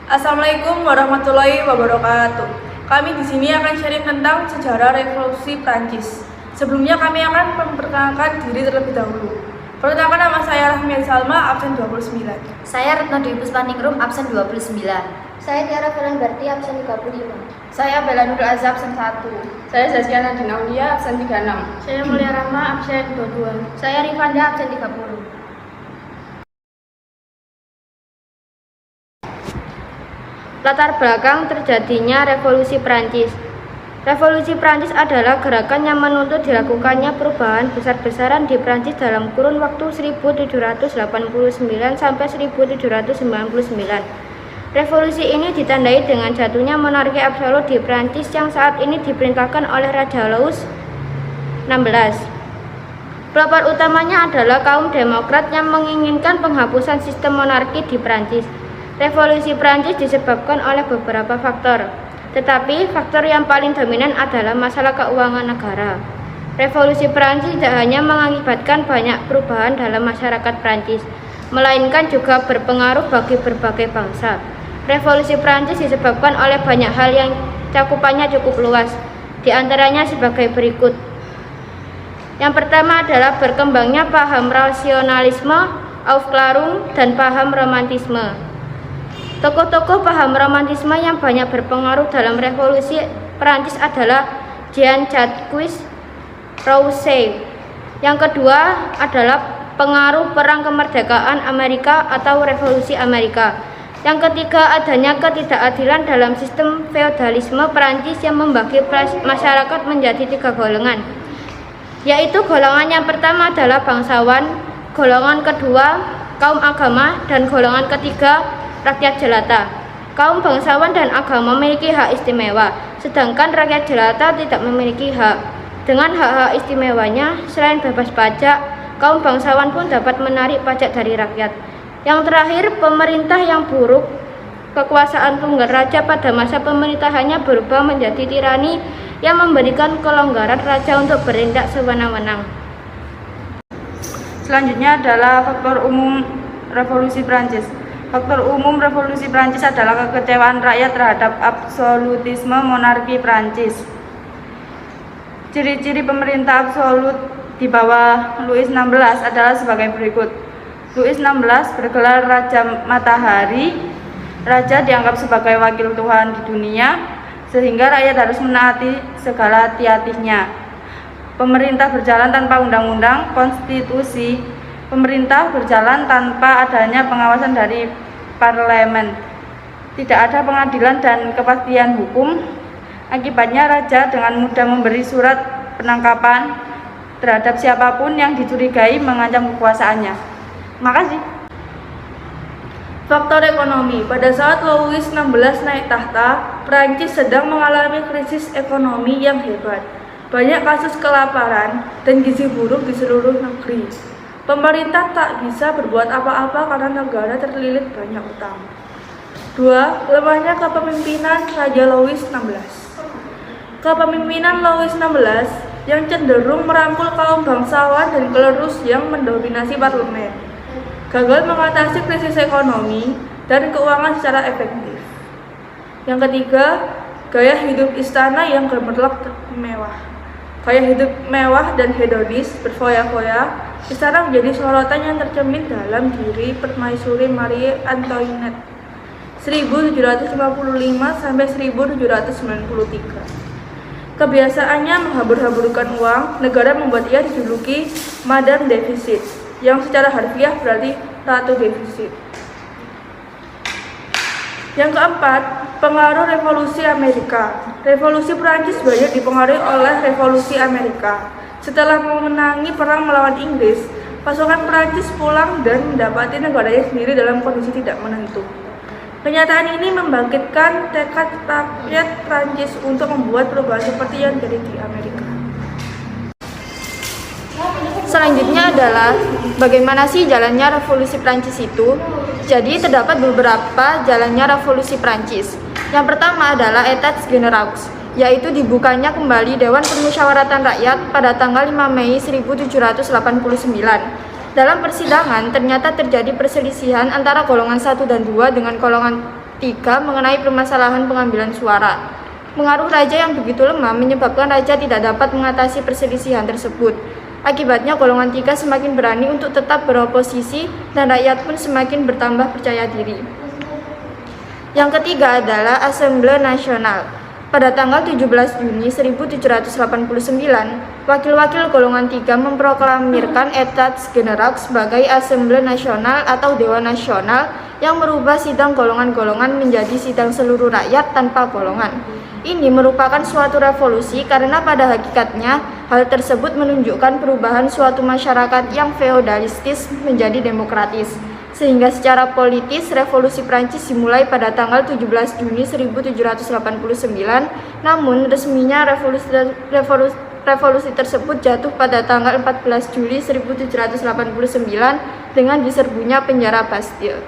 Assalamualaikum warahmatullahi wabarakatuh. Kami di sini akan sharing tentang sejarah revolusi Prancis. Sebelumnya kami akan memperkenalkan diri terlebih dahulu. Perkenalkan, nama saya Rahmian Salma, absen 29. Saya Retno Dwi Puspaningrum, absen 29. Saya Tiara Felan Berti, absen 35. Saya Bella Nurul Azhar, absen 1. Saya Zaziana Dinaulia, absen 36. Saya Mulia Rahma, absen 22. Saya Rifanda, absen 30. Latar belakang terjadinya Revolusi Prancis. Revolusi Prancis adalah gerakan yang menuntut dilakukannya perubahan besar-besaran di Prancis dalam kurun waktu 1789 sampai 1799. Revolusi ini ditandai dengan jatuhnya monarki absolut di Prancis yang saat ini diperintahkan oleh Raja Louis XVI. Pelopor utamanya adalah kaum demokrat yang menginginkan penghapusan sistem monarki di Prancis. Revolusi Prancis disebabkan oleh beberapa faktor, tetapi faktor yang paling dominan adalah masalah keuangan negara. Revolusi Prancis tidak hanya mengakibatkan banyak perubahan dalam masyarakat Prancis, melainkan juga berpengaruh bagi berbagai bangsa. Revolusi Prancis disebabkan oleh banyak hal yang cakupannya cukup luas, di antaranya sebagai berikut. Yang pertama adalah berkembangnya paham rasionalisme, Aufklärung, dan paham romantisme. Tokoh-tokoh paham romantisme yang banyak berpengaruh dalam revolusi Prancis adalah Jean-Jacques Rousseau. Yang kedua adalah pengaruh perang kemerdekaan Amerika atau revolusi Amerika. Yang ketiga, adanya ketidakadilan dalam sistem feodalisme Prancis yang membagi masyarakat menjadi 3 golongan, yaitu golongan yang pertama adalah bangsawan, golongan kedua kaum agama, dan golongan ketiga rakyat jelata. Kaum bangsawan dan agama memiliki hak istimewa, sedangkan rakyat jelata tidak memiliki hak. Dengan hak-hak istimewanya, selain bebas pajak, kaum bangsawan pun dapat menarik pajak dari rakyat. Yang terakhir, pemerintah yang buruk. Kekuasaan tunggal raja pada masa pemerintahannya berubah menjadi tirani yang memberikan kelonggaran raja untuk bertindak sewenang-wenang. Selanjutnya adalah faktor umum revolusi Prancis. Faktor umum revolusi Prancis adalah kekecewaan rakyat terhadap absolutisme monarki Prancis. Ciri-ciri pemerintah absolut di bawah Louis XVI adalah sebagai berikut. Louis XVI bergelar Raja Matahari. Raja dianggap sebagai wakil Tuhan di dunia, sehingga rakyat harus menaati segala hati-hatinya. Pemerintah berjalan tanpa undang-undang, konstitusi. Pemerintah berjalan tanpa adanya pengawasan dari parlemen. Tidak ada pengadilan dan kepastian hukum. Akibatnya raja dengan mudah memberi surat penangkapan terhadap siapapun yang dicurigai mengancam kekuasaannya. Makasih. Faktor ekonomi. Pada saat Louis XVI naik tahta, Prancis sedang mengalami krisis ekonomi yang hebat. Banyak kasus kelaparan dan gizi buruk di seluruh negeri. Pemerintah tak bisa berbuat apa-apa karena negara terlilit banyak utang. 2. Lemahnya kepemimpinan Raja Louis XVI. Kepemimpinan Louis XVI yang cenderung merangkul kaum bangsawan dan klerus yang mendominasi parlemen gagal mengatasi krisis ekonomi dan keuangan secara efektif. Yang ketiga, gaya hidup istana yang gemerlap mewah. Gaya hidup mewah dan hedonis berfoya-foya, istana menjadi sorotan yang tercermin dalam diri Permaisuri Marie Antoinette 1755 sampai 1793. Kebiasaannya menghambur-hamburkan uang, negara membuat ia dijuluki Madame Deficit, yang secara harfiah berarti Ratu Defisit. Yang keempat, pengaruh revolusi Amerika. Revolusi Prancis banyak dipengaruhi oleh revolusi Amerika. Setelah memenangi perang melawan Inggris, pasukan Prancis pulang dan mendapati negaranya sendiri dalam kondisi tidak menentu. Kenyataan ini membangkitkan tekad rakyat Prancis untuk membuat perubahan seperti yang terjadi di Amerika. Selanjutnya adalah bagaimana sih jalannya revolusi Prancis itu? Jadi terdapat beberapa jalannya revolusi Prancis. Yang pertama adalah Etats Generaux, yaitu dibukanya kembali Dewan Permusyawaratan Rakyat pada tanggal 5 Mei 1789. Dalam persidangan ternyata terjadi perselisihan antara golongan 1 dan 2 dengan golongan ketiga, mengenai permasalahan pengambilan suara. Pengaruh raja yang begitu lemah menyebabkan raja tidak dapat mengatasi perselisihan tersebut. Akibatnya golongan 3 semakin berani untuk tetap beroposisi dan rakyat pun semakin bertambah percaya diri. Yang ketiga adalah Assemblée Nationale. Pada tanggal 17 Juni 1789, wakil-wakil golongan 3 memproklamirkan Etats Generaux sebagai Assemblée Nationale atau Dewan Nasional yang merubah sidang golongan-golongan menjadi sidang seluruh rakyat tanpa golongan. Ini merupakan suatu revolusi karena pada hakikatnya hal tersebut menunjukkan perubahan suatu masyarakat yang feodalistis menjadi demokratis. Sehingga secara politis revolusi Prancis dimulai pada tanggal 17 Juni 1789, namun resminya revolusi tersebut jatuh pada tanggal 14 Juli 1789 dengan diserbunya penjara Bastille.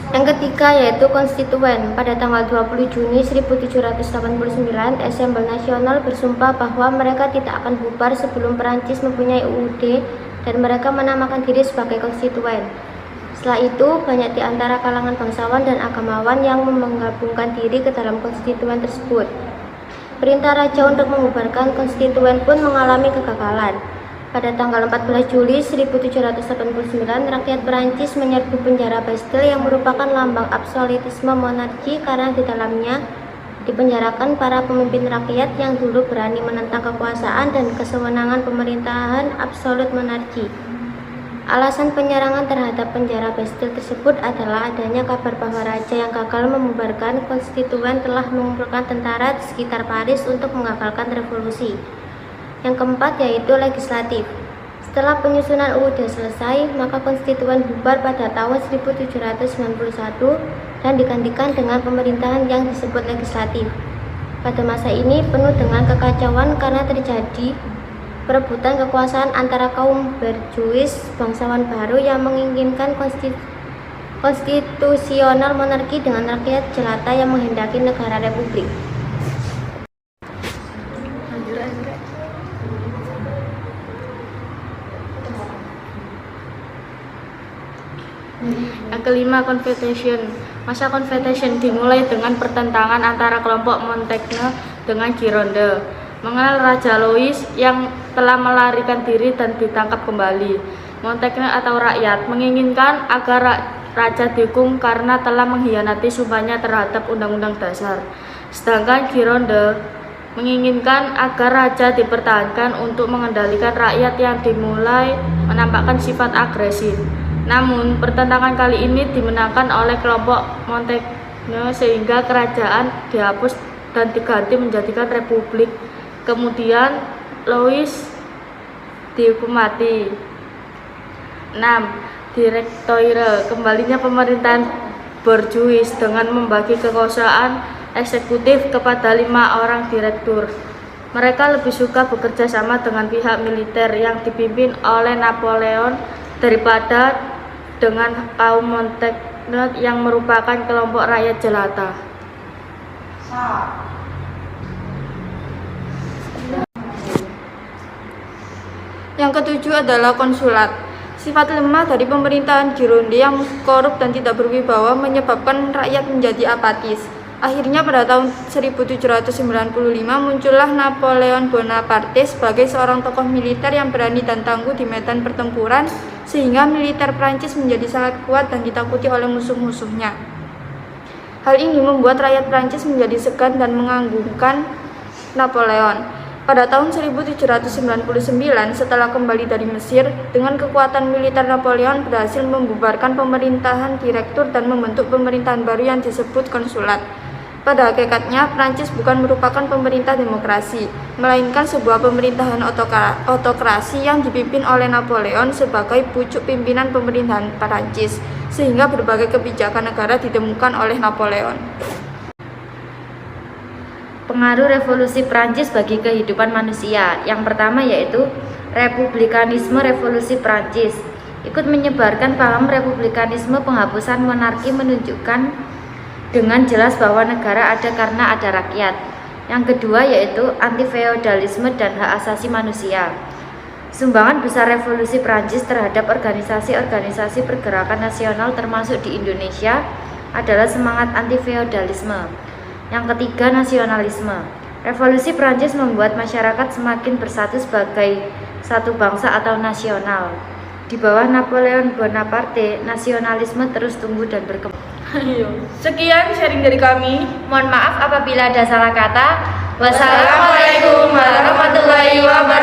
Yang ketiga yaitu konstituen. Pada tanggal 20 Juni 1789, Assemblée Nationale bersumpah bahwa mereka tidak akan bubar sebelum Perancis mempunyai UUD dan mereka menamakan diri sebagai konstituen. Setelah itu, banyak di antara kalangan bangsawan dan agamawan yang menggabungkan diri ke dalam konstituen tersebut. Perintah raja untuk membubarkan konstituen pun mengalami kegagalan. Pada tanggal 14 Juli 1789, rakyat Perancis menyerbu penjara Bastille yang merupakan lambang absolutisme monarki karena di dalamnya dipenjarakan para pemimpin rakyat yang dulu berani menentang kekuasaan dan kesewenangan pemerintahan absolut monarki. Alasan penyerangan terhadap penjara Bastille tersebut adalah adanya kabar bahwa raja yang gagal membubarkan konstituen telah mengumpulkan tentara di sekitar Paris untuk mengagalkan revolusi. Yang keempat yaitu legislatif. Setelah penyusunan UUD selesai, maka konstituen bubar pada tahun 1791 dan digantikan dengan pemerintahan yang disebut legislatif. Pada masa ini penuh dengan kekacauan karena terjadi perebutan kekuasaan antara kaum berjuis bangsawan baru yang menginginkan konstitusional monarki dengan rakyat jelata yang menghendaki negara republik. Yang kelima, Confederation. Masa Confederation dimulai dengan pertentangan antara kelompok Montaigne dengan Gironde mengenal Raja Louis yang telah melarikan diri dan ditangkap kembali. Montaigne atau rakyat menginginkan agar raja dihukum karena telah mengkhianati sumpahnya terhadap Undang-Undang Dasar. Sedangkan Gironde menginginkan agar raja dipertahankan untuk mengendalikan rakyat yang dimulai menampakkan sifat agresif. Namun, pertentangan kali ini dimenangkan oleh kelompok Montaigne sehingga kerajaan dihapus dan diganti menjadikan republik. Kemudian, Louis dihukum mati. 6. Directoire. Kembalinya pemerintahan berjuis dengan membagi kekuasaan eksekutif kepada 5 orang direktur. Mereka lebih suka bekerja sama dengan pihak militer yang dipimpin oleh Napoleon daripada dengan kaum Montaigne yang merupakan kelompok rakyat jelata. Yang ketujuh adalah konsulat. Sifat lemah dari pemerintahan Gironde yang korup dan tidak berwibawa menyebabkan rakyat menjadi apatis. Akhirnya pada tahun 1795 muncullah Napoleon Bonaparte sebagai seorang tokoh militer yang berani dan tangguh di medan pertempuran sehingga militer Prancis menjadi sangat kuat dan ditakuti oleh musuh-musuhnya. Hal ini membuat rakyat Prancis menjadi segan dan mengagungkan Napoleon. Pada tahun 1799 setelah kembali dari Mesir, dengan kekuatan militer Napoleon berhasil membubarkan pemerintahan direktur dan membentuk pemerintahan baru yang disebut konsulat. Pada hakikatnya, Prancis bukan merupakan pemerintah demokrasi, melainkan sebuah pemerintahan otokrasi yang dipimpin oleh Napoleon sebagai pucuk pimpinan pemerintahan Prancis, sehingga berbagai kebijakan negara ditemukan oleh Napoleon. Pengaruh revolusi Prancis bagi kehidupan manusia. Yang pertama yaitu republikanisme revolusi Prancis. Ikut menyebarkan paham republikanisme penghapusan monarki menunjukkan dengan jelas bahwa negara ada karena ada rakyat. Yang kedua yaitu anti-feodalisme dan hak asasi manusia. Sumbangan besar revolusi Prancis terhadap organisasi-organisasi pergerakan nasional termasuk di Indonesia adalah semangat anti-feodalisme. Yang ketiga, nasionalisme. Revolusi Prancis membuat masyarakat semakin bersatu sebagai satu bangsa atau nasional. Di bawah Napoleon Bonaparte, nasionalisme terus tumbuh dan berkembang. Sekian sharing dari kami. Mohon maaf apabila ada salah kata. Wassalamualaikum warahmatullahi wabarakatuh.